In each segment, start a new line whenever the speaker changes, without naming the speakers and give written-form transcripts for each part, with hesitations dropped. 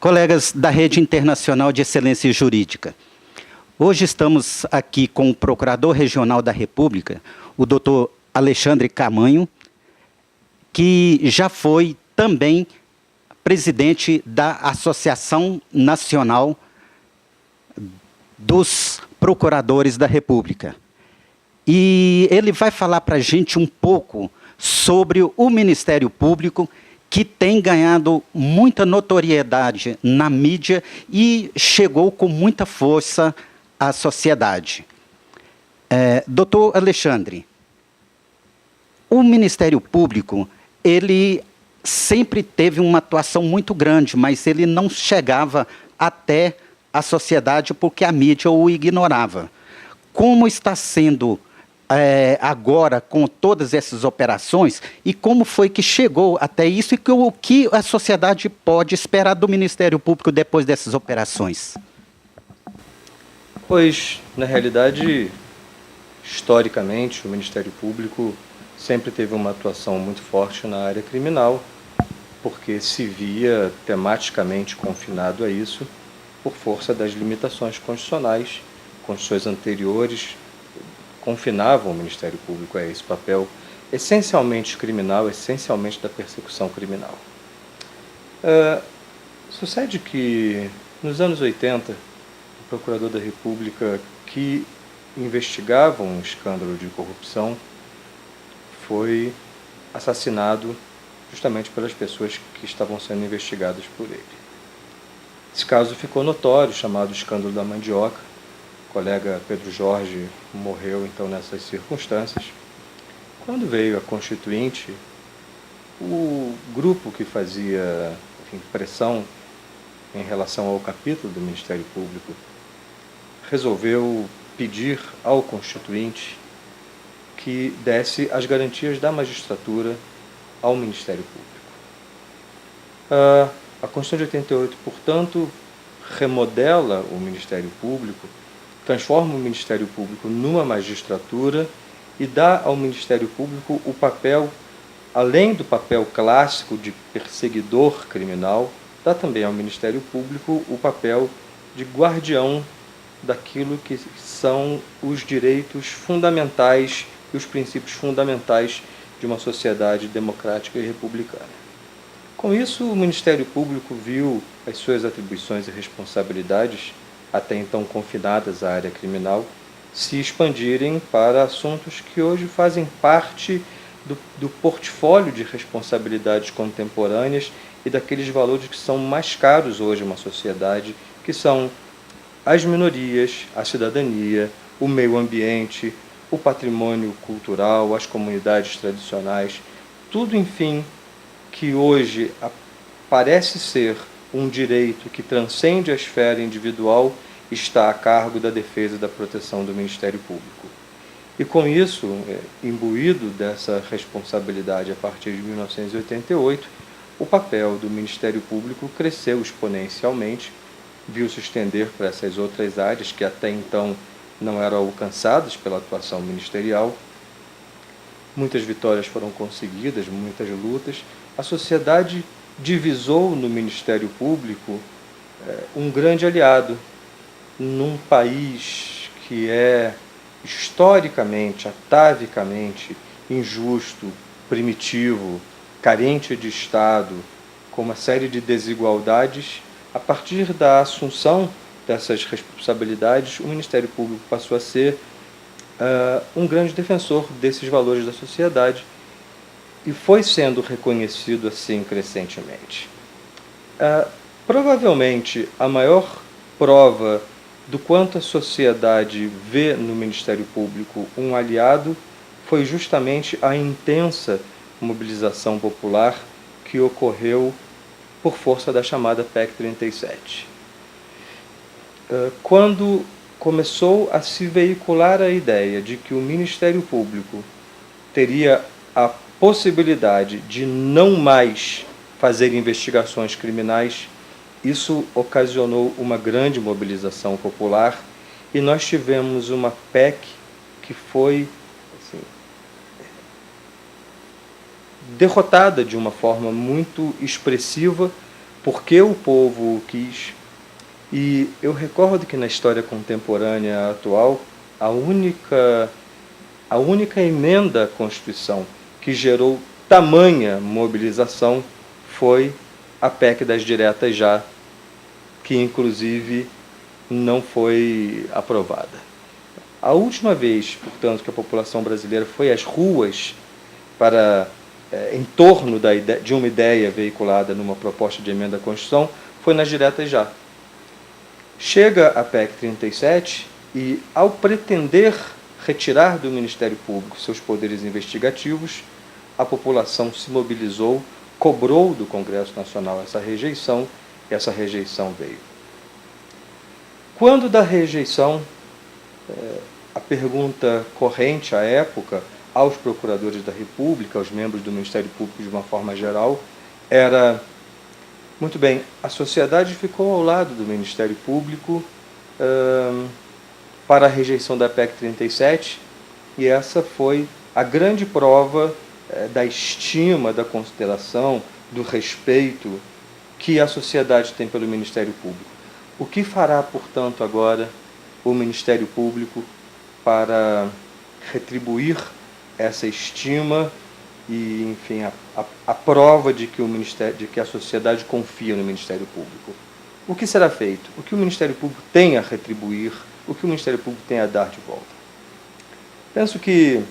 Colegas da Rede Internacional de Excelência Jurídica, hoje estamos aqui com o Procurador Regional da República, o Dr. Alexandre Camanho, que já foi também presidente da Associação Nacional dos Procuradores da República. E ele vai falar para a gente um pouco sobre o Ministério Público, que tem ganhado muita notoriedade na mídia e chegou com muita força à sociedade. Doutor Alexandre, o Ministério Público, ele sempre teve uma atuação muito grande, mas ele não chegava até a sociedade porque a mídia o ignorava. Como está sendo agora com todas essas operações e como foi que chegou até isso e o que a sociedade pode esperar do Ministério Público depois dessas operações?
Pois, na realidade, historicamente, o Ministério Público sempre teve uma atuação muito forte na área criminal, porque se via tematicamente confinado a isso por força das limitações constitucionais. Constituições anteriores confinavam o Ministério Público a esse papel essencialmente criminal, essencialmente da persecução criminal. Sucede que, nos anos 80, o Procurador da República que investigava um escândalo de corrupção foi assassinado justamente pelas pessoas que estavam sendo investigadas por ele. Esse caso ficou notório, chamado escândalo da mandioca. O colega Pedro Jorge morreu, então, nessas circunstâncias. Quando veio a Constituinte, o grupo que fazia pressão em relação ao capítulo do Ministério Público resolveu pedir ao Constituinte que desse as garantias da magistratura ao Ministério Público. A Constituição de 88, portanto, remodela o Ministério Público, transforma o Ministério Público numa magistratura e dá ao Ministério Público o papel, além do papel clássico de perseguidor criminal, dá também ao Ministério Público o papel de guardião daquilo que são os direitos fundamentais e os princípios fundamentais de uma sociedade democrática e republicana. Com isso, o Ministério Público viu as suas atribuições e responsabilidades, até então confinadas à área criminal, se expandirem para assuntos que hoje fazem parte do portfólio de responsabilidades contemporâneas e daqueles valores que são mais caros hoje a uma sociedade, que são as minorias, a cidadania, o meio ambiente, o patrimônio cultural, as comunidades tradicionais, tudo, enfim, que hoje parece ser um direito que transcende a esfera individual, está a cargo da defesa e da proteção do Ministério Público. E com isso, imbuído dessa responsabilidade a partir de 1988, o papel do Ministério Público cresceu exponencialmente, viu-se estender para essas outras áreas que até então não eram alcançadas pela atuação ministerial. Muitas vitórias foram conseguidas, muitas lutas. A sociedade divisou no Ministério Público um grande aliado num país que é historicamente, atavicamente injusto, primitivo, carente de Estado, com uma série de desigualdades. A partir da assunção dessas responsabilidades, o Ministério Público passou a ser um grande defensor desses valores da sociedade e foi sendo reconhecido assim crescentemente. Provavelmente a maior prova do quanto a sociedade vê no Ministério Público um aliado foi justamente a intensa mobilização popular que ocorreu por força da chamada PEC 37. Quando começou a se veicular a ideia de que o Ministério Público teria a possibilidade de não mais fazer investigações criminais, isso ocasionou uma grande mobilização popular e nós tivemos uma PEC que foi derrotada de uma forma muito expressiva por que o povo o quis. E eu recordo que na história contemporânea atual, a única emenda à Constituição que gerou tamanha mobilização foi a PEC das diretas já, que inclusive não foi aprovada. A última vez, portanto, que a população brasileira foi às ruas em torno de uma ideia veiculada numa proposta de emenda à Constituição foi nas diretas já. Chega a PEC 37 e, ao pretender retirar do Ministério Público seus poderes investigativos, a população se mobilizou, cobrou do Congresso Nacional essa rejeição, e essa rejeição veio. Quando da rejeição, a pergunta corrente à época aos procuradores da República, aos membros do Ministério Público de uma forma geral, era: muito bem, a sociedade ficou ao lado do Ministério Público para a rejeição da PEC 37, e essa foi a grande prova da estima, da consideração, do respeito que a sociedade tem pelo Ministério Público. O que fará, portanto, agora o Ministério Público para retribuir essa estima e, enfim, a prova de que a sociedade confia no Ministério Público? O que será feito? O que o Ministério Público tem a retribuir? O que o Ministério Público tem a dar de volta? Penso que,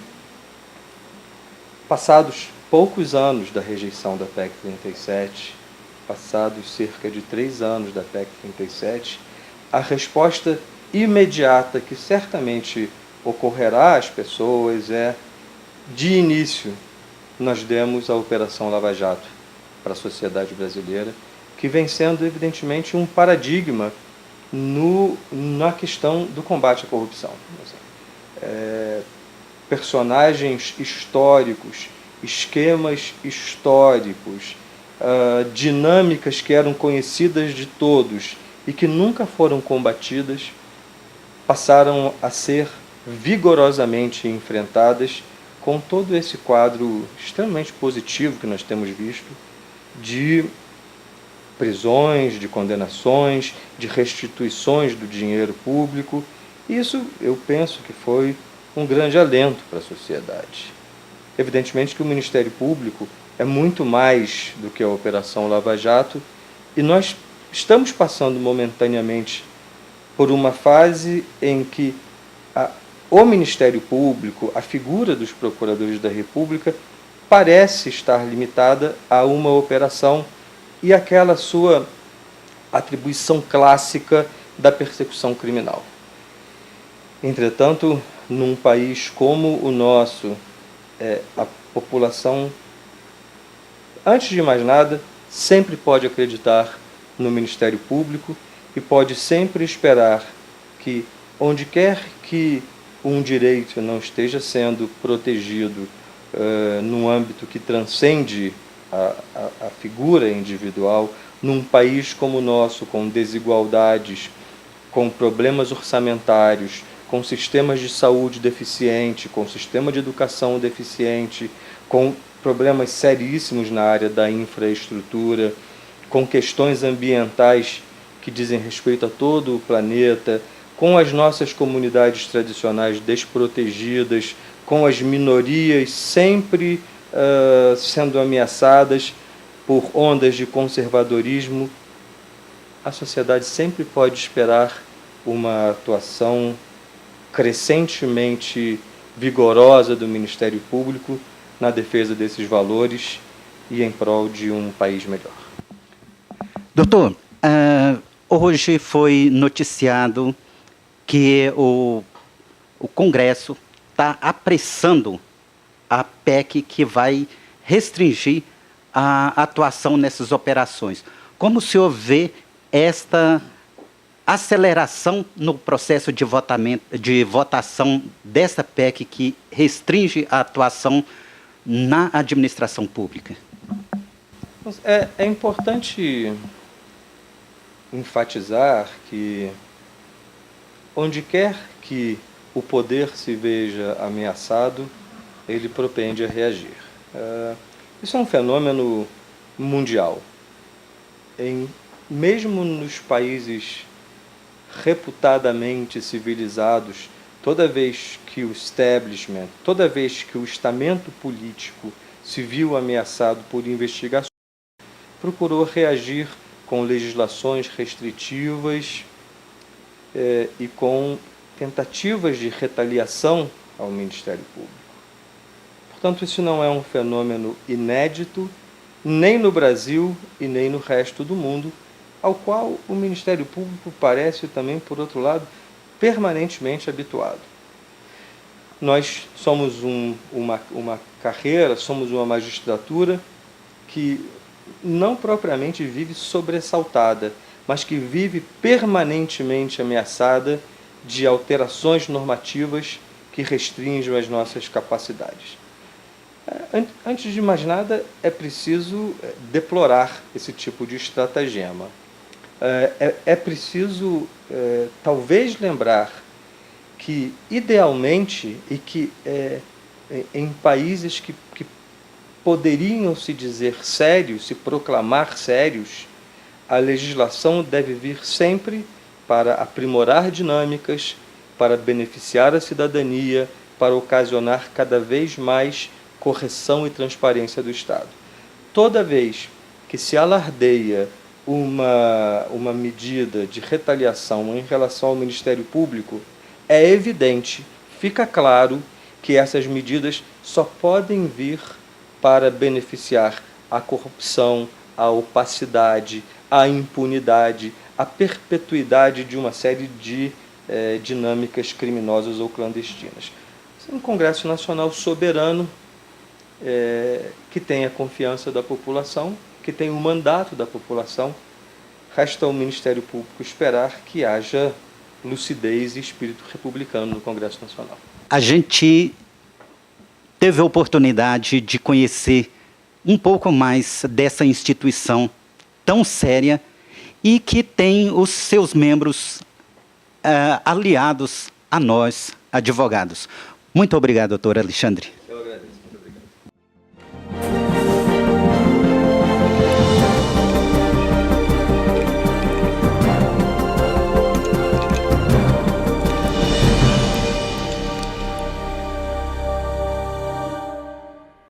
passados poucos anos da rejeição da PEC 37, passados cerca de 3 anos da PEC 37, a resposta imediata que certamente ocorrerá às pessoas é: de início, nós demos a Operação Lava Jato para a sociedade brasileira, que vem sendo, evidentemente, um paradigma na questão do combate à corrupção. Personagens históricos, esquemas históricos, dinâmicas que eram conhecidas de todos e que nunca foram combatidas, passaram a ser vigorosamente enfrentadas, com todo esse quadro extremamente positivo que nós temos visto, de prisões, de condenações, de restituições do dinheiro público. Isso, eu penso que foi um grande alento para a sociedade. Evidentemente que o Ministério Público é muito mais do que a Operação Lava Jato, e nós estamos passando momentaneamente por uma fase em que o Ministério Público, a figura dos procuradores da República, parece estar limitada a uma operação e aquela sua atribuição clássica da persecução criminal. Entretanto, num país como o nosso, a população, antes de mais nada, sempre pode acreditar no Ministério Público e pode sempre esperar que, onde quer que um direito não esteja sendo protegido num âmbito que transcende a figura individual, num país como o nosso, com desigualdades, com problemas orçamentários, com sistemas de saúde deficiente, com sistema de educação deficiente, com problemas seríssimos na área da infraestrutura, com questões ambientais que dizem respeito a todo o planeta, com as nossas comunidades tradicionais desprotegidas, com as minorias sempre sendo ameaçadas por ondas de conservadorismo, a sociedade sempre pode esperar uma atuação crescentemente vigorosa do Ministério Público na defesa desses valores e em prol de um país melhor.
Doutor, hoje foi noticiado que o Congresso está apressando a PEC que vai restringir a atuação nessas operações. Como o senhor vê esta aceleração no processo de votação dessa PEC que restringe a atuação na administração pública?
É importante enfatizar que, onde quer que o poder se veja ameaçado, ele propende a reagir. Isso é um fenômeno mundial. mesmo nos países reputadamente civilizados, toda vez que o establishment, toda vez que o estamento político se viu ameaçado por investigações, procurou reagir com legislações restritivas e com tentativas de retaliação ao Ministério Público. Portanto, isso não é um fenômeno inédito, nem no Brasil e nem no resto do mundo, ao qual o Ministério Público parece também, por outro lado, permanentemente habituado. Nós somos uma carreira, somos uma magistratura que não propriamente vive sobressaltada, mas que vive permanentemente ameaçada de alterações normativas que restringem as nossas capacidades. Antes de mais nada, é preciso deplorar esse tipo de estratagema. É preciso, talvez, lembrar que, idealmente, e que em países que poderiam se dizer sérios, se proclamar sérios, a legislação deve vir sempre para aprimorar dinâmicas, para beneficiar a cidadania, para ocasionar cada vez mais correção e transparência do Estado. Toda vez que se alardeia uma medida de retaliação em relação ao Ministério Público, é evidente, fica claro que essas medidas só podem vir para beneficiar a corrupção, a opacidade, a impunidade, a perpetuidade de uma série de dinâmicas criminosas ou clandestinas. Um Congresso Nacional soberano, que tem a confiança da população, que tem o mandato da população, resta ao Ministério Público esperar que haja lucidez e espírito republicano no Congresso Nacional.
A gente teve a oportunidade de conhecer um pouco mais dessa instituição tão séria e que tem os seus membros aliados a nós, advogados. Muito obrigado, doutor Alexandre.